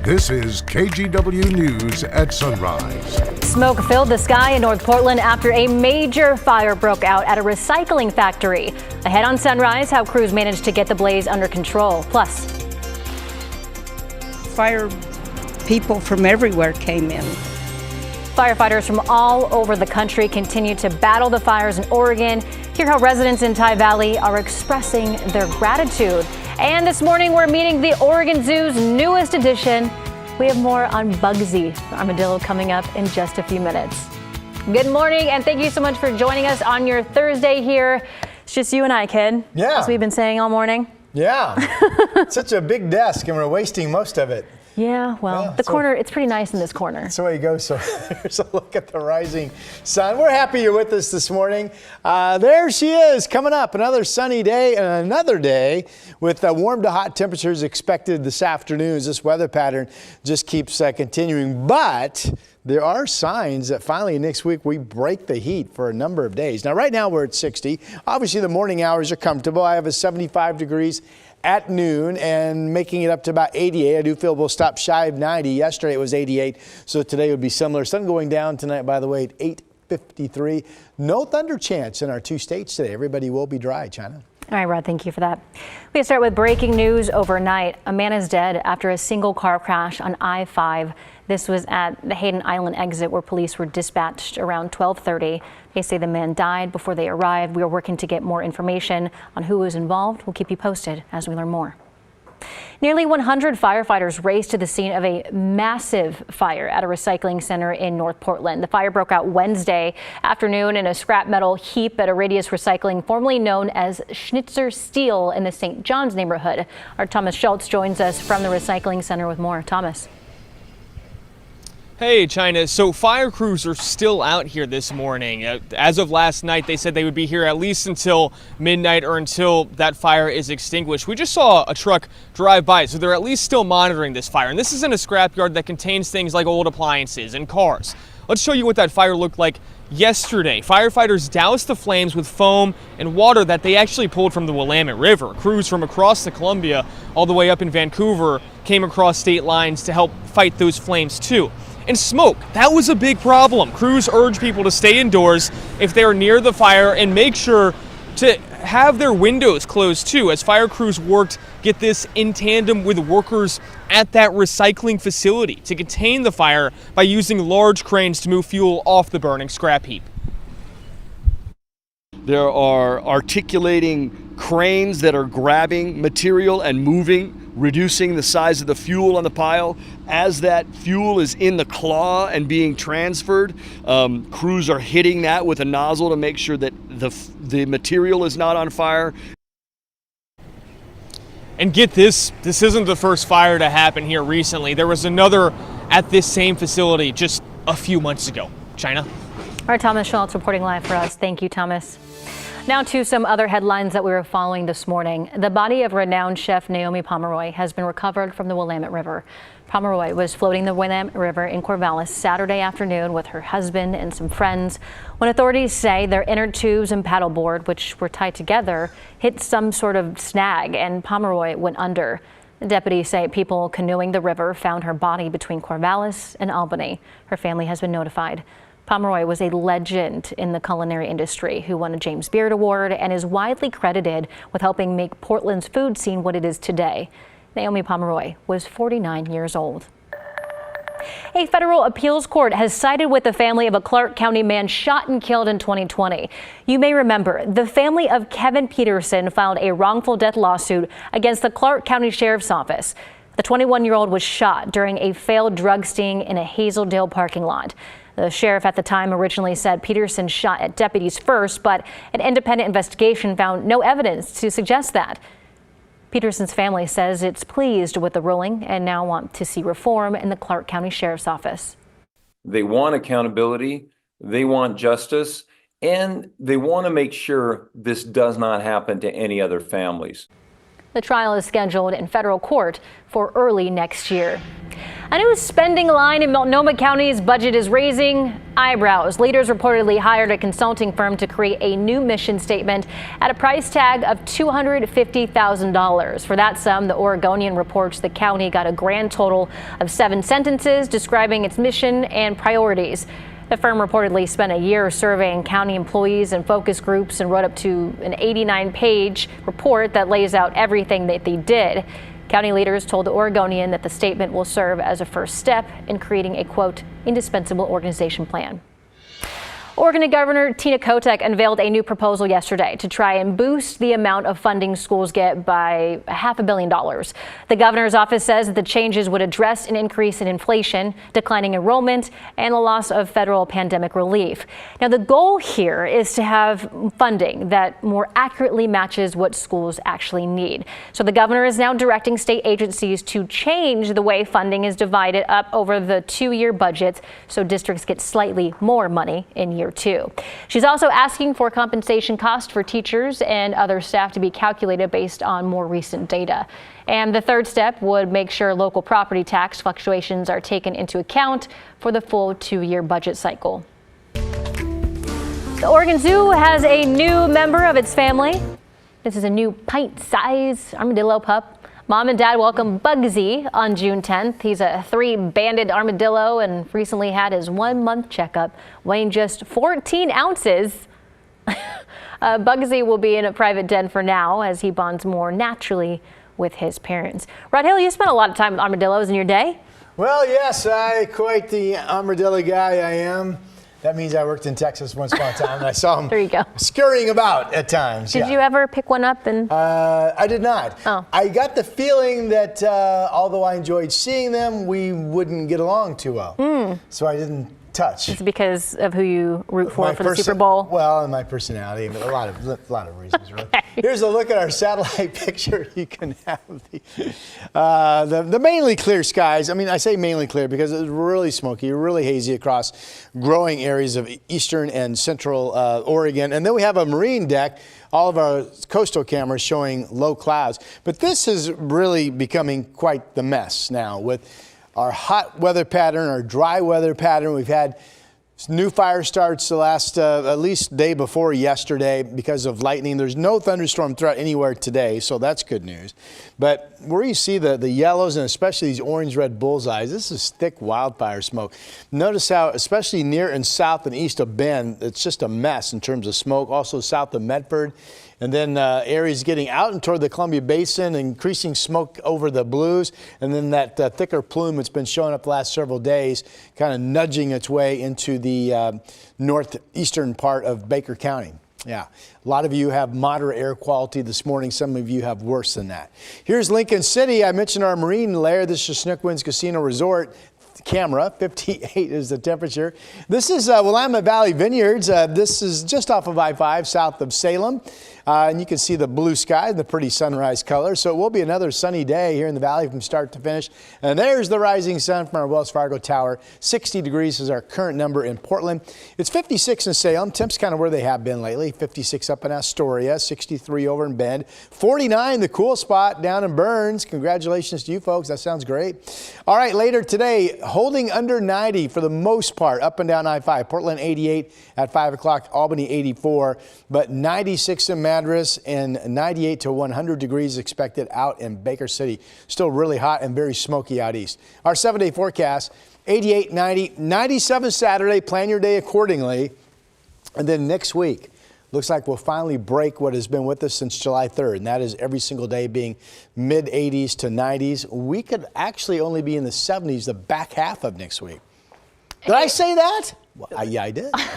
This is KGW News at Sunrise. Smoke filled the sky in North Portland after a major fire broke out at a recycling factory. Ahead on Sunrise, how crews managed to get the blaze under control. Plus, fire people from everywhere came in. Firefighters from all over the country continue to battle the fires in Oregon. Hear how residents in Tide Valley are expressing their gratitude. And this morning, we're meeting the Oregon Zoo's newest addition. We have more on Bugsy, the armadillo, coming up in just a few minutes. Good morning, and thank you so much for joining us on your Thursday here. It's just you and I, kid. Yeah. As we've been saying all morning. Yeah. Such a big desk, and we're wasting most of it. Yeah, well, the corner, it's pretty nice in this corner. That's the way it goes. So there's a look at the rising sun. We're happy you're with us this morning. There she is, coming up. Another sunny day and another day with warm to hot temperatures expected this afternoon. As this weather pattern just keeps continuing. But there are signs that finally next week we break the heat for a number of days. Now, right now we're at 60. Obviously, the morning hours are comfortable. I have a 75 degrees at noon and making it up to about 88. I do feel we'll stop shy of 90. Yesterday it was 88, so today would be similar. Sun going down tonight, by the way, at 8:53. No thunder chance in our two states today. Everybody will be dry, China. All right, Rod, thank you for that. We start with breaking news overnight. A man is dead after a single car crash on I-5. This was at the Hayden Island exit where police were dispatched around 12:30. They say the man died before they arrived. We are working to get more information on who was involved. We'll keep you posted as we learn more. Nearly 100 firefighters raced to the scene of a massive fire at a recycling center in North Portland. The fire broke out Wednesday afternoon in a scrap metal heap at a Radius Recycling, formerly known as Schnitzer Steel, in the St. John's neighborhood. Our Thomas Schultz joins us from the recycling center with more. Thomas. Hey, China. So fire crews are still out here this morning. As of last night, they said they would be here at least until midnight or until that fire is extinguished. We just saw a truck drive by, so they're at least still monitoring this fire. And this is in a scrapyard that contains things like old appliances and cars. Let's show you what that fire looked like yesterday. Firefighters doused the flames with foam and water that they actually pulled from the Willamette River. Crews from across the Columbia, all the way up in Vancouver, came across state lines to help fight those flames too. And smoke, that was a big problem. Crews urge people to stay indoors if they are near the fire and make sure to have their windows closed too, as fire crews worked, get this, in tandem with workers at that recycling facility to contain the fire by using large cranes to move fuel off the burning scrap heap. There are articulating cranes that are grabbing material and moving, reducing the size of the fuel on the pile. As that fuel is in the claw and being transferred, crews are hitting that with a nozzle to make sure that the material is not on fire. And get this isn't the first fire to happen here recently. There was another at this same facility just a few months ago. China? All right, Thomas Schultz reporting live for us. Thank you, Thomas. Now to some other headlines that we were following this morning. The body of renowned chef Naomi Pomoy has been recovered from the Willamette River. Pomoy was floating the Willamette River in Corvallis Saturday afternoon with her husband and some friends when authorities say their inner tubes and paddleboard, which were tied together, hit some sort of snag and Pomoy went under. The deputies say people canoeing the river found her body between Corvallis and Albany. Her family has been notified. Pomoy was a legend in the culinary industry who won a James Beard Award and is widely credited with helping make Portland's food scene what it is today. Naomi Pomoy was 49 years old. A federal appeals court has sided with the family of a Clark County man shot and killed in 2020. You may remember the family of Kevin Peterson filed a wrongful death lawsuit against the Clark County Sheriff's Office. The 21-year-old was shot during a failed drug sting in a Hazeldale parking lot. The sheriff at the time originally said Peterson shot at deputies first, but an independent investigation found no evidence to suggest that. Peterson's family says it's pleased with the ruling and now want to see reform in the Clark County Sheriff's Office. They want accountability, they want justice, and they want to make sure this does not happen to any other families. The trial is scheduled in federal court for early next year. A new spending line in Multnomah County's budget is raising eyebrows. Leaders reportedly hired a consulting firm to create a new mission statement at a price tag of $250,000. For that sum, the Oregonian reports the county got a grand total of 7 sentences describing its mission and priorities. The firm reportedly spent a year surveying county employees and focus groups and wrote up to an 89-page report that lays out everything that they did. County leaders told the Oregonian that the statement will serve as a first step in creating a, quote, indispensable organization plan. Oregon Governor Tina Kotek unveiled a new proposal yesterday to try and boost the amount of funding schools get by $500 million. The governor's office says that the changes would address an increase in inflation, declining enrollment, and the loss of federal pandemic relief. Now, the goal here is to have funding that more accurately matches what schools actually need. So the governor is now directing state agencies to change the way funding is divided up over the 2-year budgets so districts get slightly more money in year 2. She's also asking for compensation cost for teachers and other staff to be calculated based on more recent data. And the third step would make sure local property tax fluctuations are taken into account for the full 2-year budget cycle. The Oregon Zoo has a new member of its family. This is a new pint-sized armadillo pup. Mom and Dad welcomed Bugsy on June 10th. He's a 3-banded armadillo and recently had his 1-month checkup, weighing just 14 ounces. Bugsy will be in a private den for now as he bonds more naturally with his parents. Rod Hill, you spent a lot of time with armadillos in your day. Well, yes, quite the armadillo guy I am. That means I worked in Texas once upon a time, and I saw him There you go. scurrying about at times. Did you ever pick one up? And I did not. Oh. I got the feeling that although I enjoyed seeing them, we wouldn't get along too well. So I didn't touch. it's because of who you root for the person- Super Bowl. Well, and my personality, but a lot of reasons, really. Here's a look at our satellite picture. You can have the mainly clear skies. I mean, I say mainly clear because it's really smoky, really hazy across growing areas of eastern and central Oregon. And then we have a marine deck. All of our coastal cameras showing low clouds. But this is really becoming quite the mess now with our hot weather pattern, our dry weather pattern. We've had new fire starts the last at least day before yesterday because of lightning. There's no thunderstorm threat anywhere today, so that's good news. But where you see the yellows and especially these orange-red bullseyes, this is thick wildfire smoke. Notice how, especially near and south and east of Bend, it's just a mess in terms of smoke. Also south of Medford. And then areas getting out and toward the Columbia Basin, increasing smoke over the Blues. And then that thicker plume that's been showing up the last several days, kind of nudging its way into the northeastern part of Baker County. Yeah, a lot of you have moderate air quality this morning. Some of you have worse than that. Here's Lincoln City. I mentioned our marine lair. This is Chinook Winds Casino Resort. Camera, 58 is the temperature. This is Willamette Valley Vineyards. This is just off of I-5 south of Salem. And you can see the blue sky, the pretty sunrise color. So it will be another sunny day here in the valley from start to finish. And there's the rising sun from our Wells Fargo Tower. 60 degrees is our current number in Portland. It's 56 in Salem. Temps kind of where they have been lately. 56 up in Astoria, 63 over in Bend. 49, the cool spot down in Burns. Congratulations to you folks. That sounds great. All right, later today, holding under 90 for the most part up and down I-5. Portland 88 at 5 o'clock, Albany 84, but 96 in Madras and 98 to 100 degrees expected out in Baker City. Still really hot and very smoky out east. Our 7-day forecast, 88, 90, 97 Saturday. Plan your day accordingly. And then next week, looks like we'll finally break what has been with us since July 3rd, and that is every single day being mid-80s to 90s. We could actually only be in the 70s the back half of next week. Did I say that? Well, yeah, I did.